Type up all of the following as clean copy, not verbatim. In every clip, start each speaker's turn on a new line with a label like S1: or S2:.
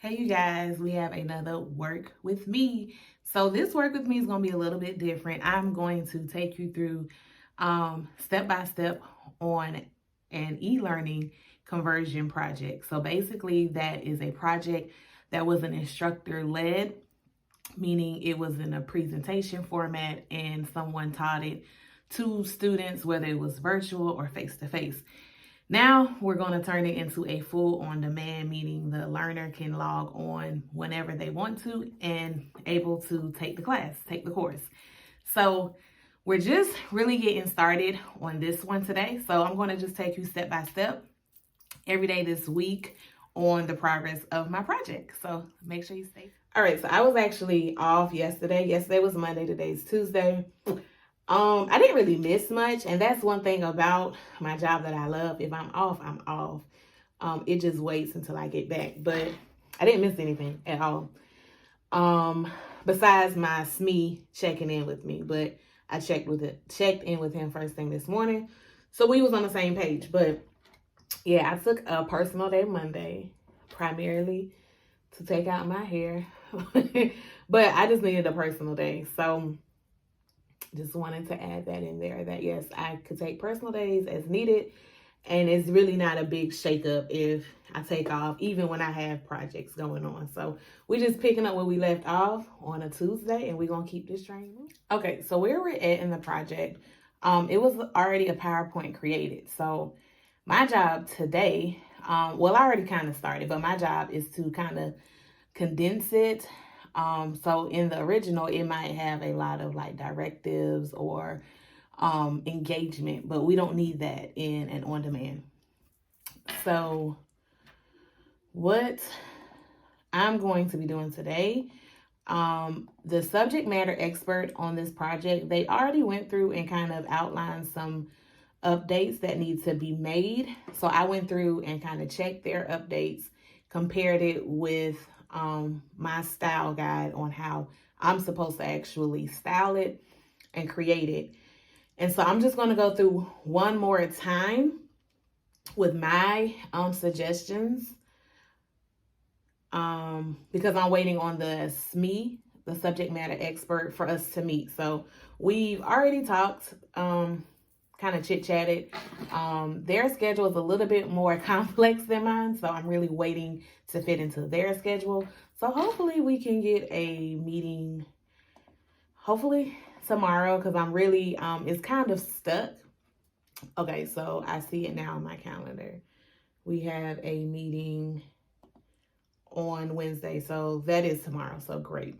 S1: Hey you guys, we have another work with me. So this work with me is going to be a little bit different. I'm going to take you through step by step on an e-learning conversion project. So basically that is a project that was an instructor led, meaning it was in a presentation format and someone taught it to students, whether it was virtual or face to face. Now we're going to turn it into a full on demand, meaning the learner can log on whenever they want to and able to take the class, take the course. So we're just really getting started on this one today. So I'm going to just take you step by step every day this week on the progress of my project. So make sure you stay. All right, so I was actually off yesterday. Yesterday was Monday, today's Tuesday. I didn't really miss much, and that's one thing about my job that I love. If I'm off, I'm off. It just waits until I get back, but I didn't miss anything at all. Besides my SME checking in with me, but I checked in with him first thing this morning, so we was on the same page. But yeah, I took a personal day Monday, primarily to take out my hair, but I just needed a personal day, so just wanted to add that in there, that yes, I could take personal days as needed. And it's really not a big shakeup if I take off, even when I have projects going on. So we're just picking up where we left off on a Tuesday, and we're going to keep this train moving. Okay, so where we're at in the project, it was already a PowerPoint created. So my job today, well, I already kind of started, but my job is to kind of condense it. So in the original, it might have a lot of like directives or engagement, but we don't need that in an on-demand. So what I'm going to be doing today, the subject matter expert on this project, they already went through and kind of outlined some updates that need to be made. So I went through and kind of checked their updates, compared it with my style guide on how I'm supposed to actually style it and create it. And so I'm just going to go through one more time with my suggestions, because I'm waiting on the SME, the subject matter expert, for us to meet. So we've already talked, kind of chit-chatted. Their schedule is a little bit more complex than mine, so I'm really waiting to fit into their schedule. So hopefully we can get a meeting, hopefully tomorrow, because I'm really, it's kind of stuck. Okay, so I see it now on my calendar. We have a meeting on Wednesday, so that is tomorrow, so great.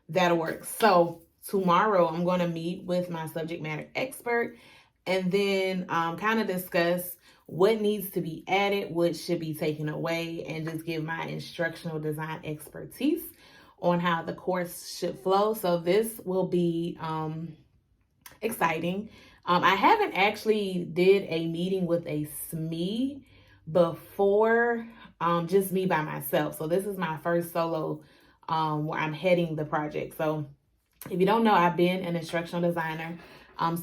S1: That'll work. So tomorrow I'm going to meet with my subject matter expert and then kind of discuss what needs to be added, what should be taken away, and just give my instructional design expertise on how the course should flow. So this will be exciting. I haven't actually did a meeting with a SME before, just me by myself. So this is my first solo where I'm heading the project. So if you don't know, I've been an instructional designer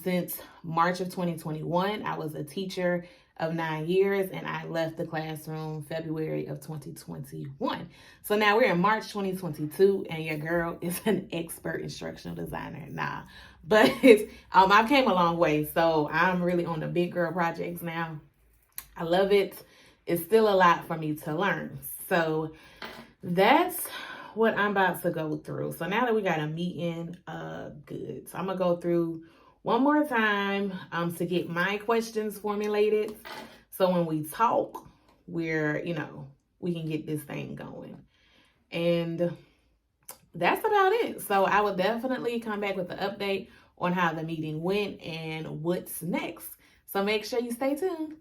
S1: since March of 2021. I was a teacher of 9 years, and I left the classroom February of 2021. So now we're in March 2022, and your girl is an expert instructional designer. But I've came a long way. So I'm really on the big girl projects now. I love it. It's still a lot for me to learn. So that's what I'm about to go through. So now that we got a meeting, good. So I'm gonna go through one more time to get my questions formulated. So when we talk, we can get this thing going. And that's about it. So I will definitely come back with an update on how the meeting went and what's next. So make sure you stay tuned.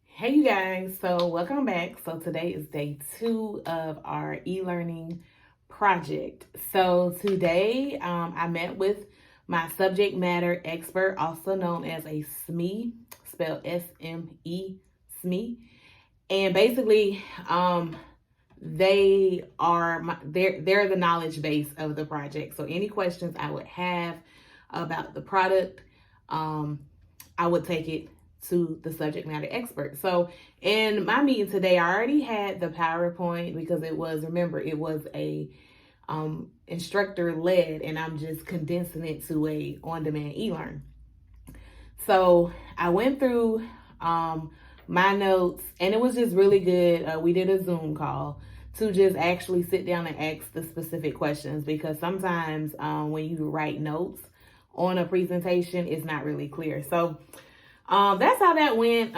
S1: Hey you guys, so welcome back. So today is day 2 of our e-learning project. So today I met with my subject matter expert, also known as a SME, spelled S-M-E, SME. And basically they're the knowledge base of the project. So any questions I would have about the product, I would take it to the subject matter expert. So in my meeting today, I already had the PowerPoint because it was, remember, it was a instructor led, and I'm just condensing it to a on-demand e-learn. So I went through my notes, and it was just really good. We did a Zoom call to just actually sit down and ask the specific questions, because sometimes when you write notes on a presentation, it's not really clear. So that's how that went.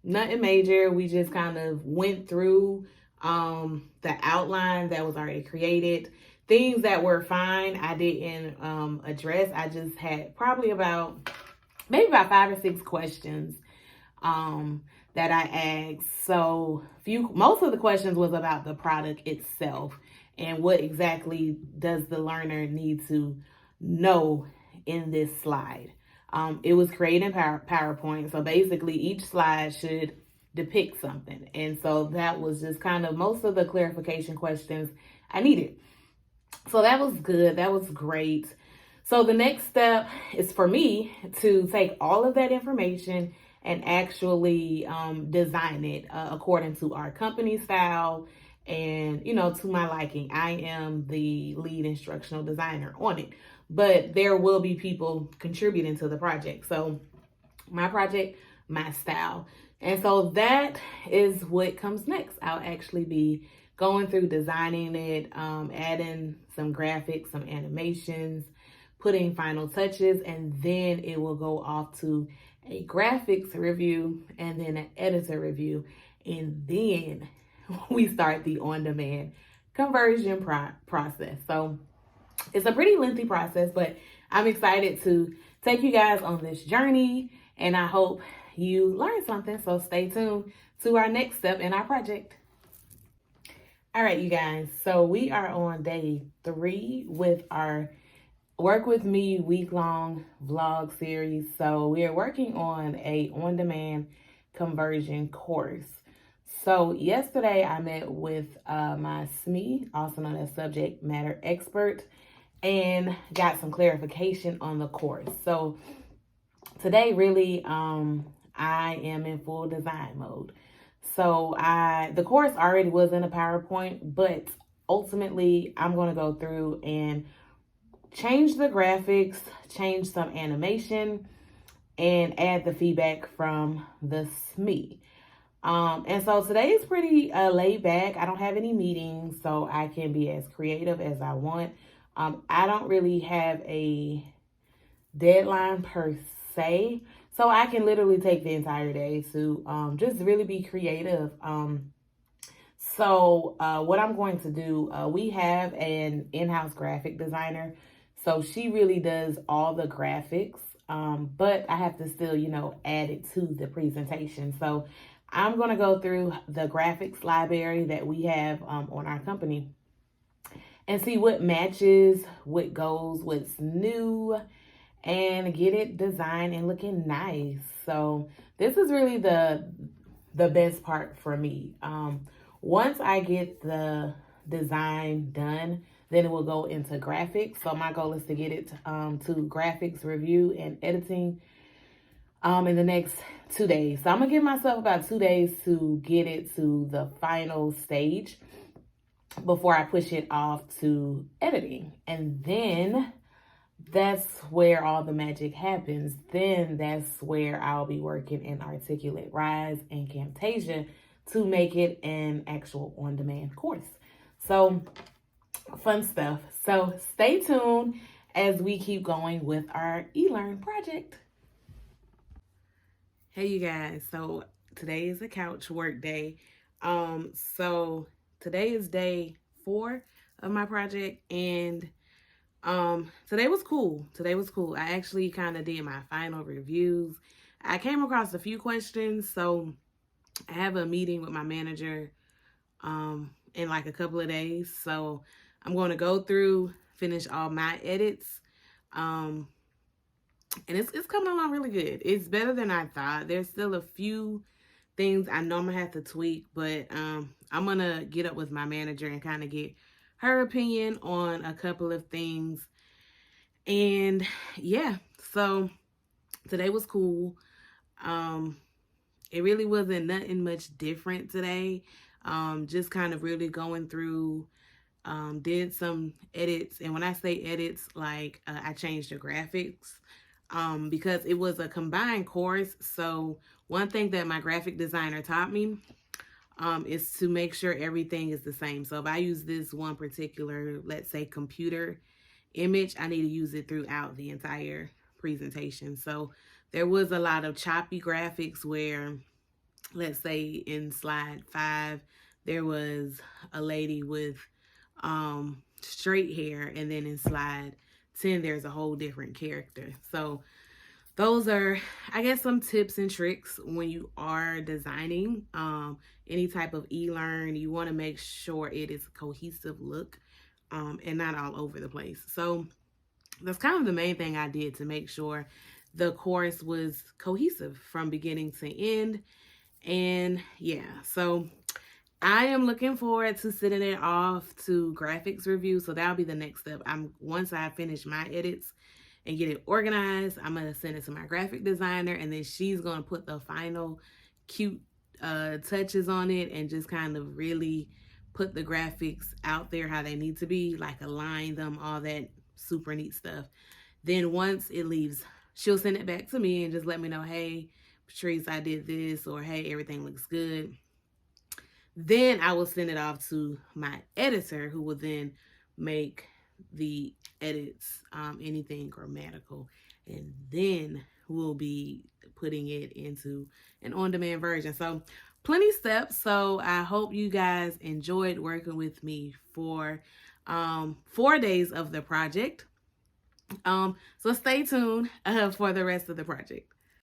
S1: Nothing major. We just kind of went through the outline that was already created. Things that were fine, I didn't address. I just had probably maybe about 5 or 6 questions that I asked. So most of the questions was about the product itself and what exactly does the learner need to know in this slide. It was created in PowerPoint. So basically each slide should depict something. And so that was just kind of most of the clarification questions I needed. So that was good. That was great. So the next step is for me to take all of that information and actually design it according to our company style and, to my liking. I am the lead instructional designer on it, but there will be people contributing to the project. So my project, my style. And so that is what comes next. I'll actually be going through designing it, adding some graphics, some animations, putting final touches, and then it will go off to a graphics review and then an editor review. And then we start the on-demand conversion process. So it's a pretty lengthy process, but I'm excited to take you guys on this journey, and I hope you learned something. So stay tuned to our next step in our project. All right, you guys. So we are on day 3 with our Work With Me week-long vlog series. So we are working on a on-demand conversion course. So yesterday I met with my SME, also known as subject matter expert, and got some clarification on the course. So today really I am in full design mode. So the course already was in a PowerPoint, but ultimately I'm going to go through and change the graphics, change some animation, and add the feedback from the SME. And so today is pretty laid back. I don't have any meetings, so I can be as creative as I want. I don't really have a deadline per se, so I can literally take the entire day to just really be creative. So what I'm going to do, we have an in-house graphic designer, so she really does all the graphics, but I have to still, add it to the presentation. So I'm going to go through the graphics library that we have on our company and see what matches, what goes, what's new, and get it designed and looking nice. So this is really the best part for me. Once I get the design done, then it will go into graphics. So my goal is to get it to graphics review and editing in the next 2 days. So I'm gonna give myself about 2 days to get it to the final stage before I push it off to editing. And then that's where all the magic happens. Then that's where I'll be working in Articulate Rise and Camtasia to make it an actual on-demand course. So fun stuff. So stay tuned as we keep going with our eLearn project. Hey you guys, so today is a couch work day. So today is day 4 of my project, and today was cool. I actually kind of did my final reviews. I came across a few questions, so I have a meeting with my manager in like a couple of days. So I'm going to go through, finish all my edits. And it's coming along really good. It's better than I thought. There's still a few things I know I'm gonna have to tweak, but I'm gonna get up with my manager and kind of get her opinion on a couple of things. And yeah, so today was cool. It really wasn't nothing much different today. Just kind of really going through, did some edits. And when I say edits, like I changed the graphics because it was a combined course. So one thing that my graphic designer taught me is to make sure everything is the same. So if I use this one particular, let's say, computer image, I need to use it throughout the entire presentation. So there was a lot of choppy graphics where, let's say in slide 5, there was a lady with straight hair, and then in slide 10, there's a whole different character. So those are, I guess, some tips and tricks when you are designing any type of e-learn. You want to make sure it is a cohesive look and not all over the place. So that's kind of the main thing I did to make sure the course was cohesive from beginning to end. And yeah, so I am looking forward to sending it off to graphics review. So that'll be the next step. Once I finish my edits and get it organized, I'm gonna send it to my graphic designer, and then she's gonna put the final cute touches on it and just kind of really put the graphics out there how they need to be, like align them, all that super neat stuff. Then once it leaves, she'll send it back to me and just let me know, hey, Patrice, I did this, or hey, everything looks good. Then I will send it off to my editor, who will then make the edits, anything grammatical, and then we'll be putting it into an on-demand version. So plenty steps. So I hope you guys enjoyed working with me for 4 days of the project. So stay tuned for the rest of the project.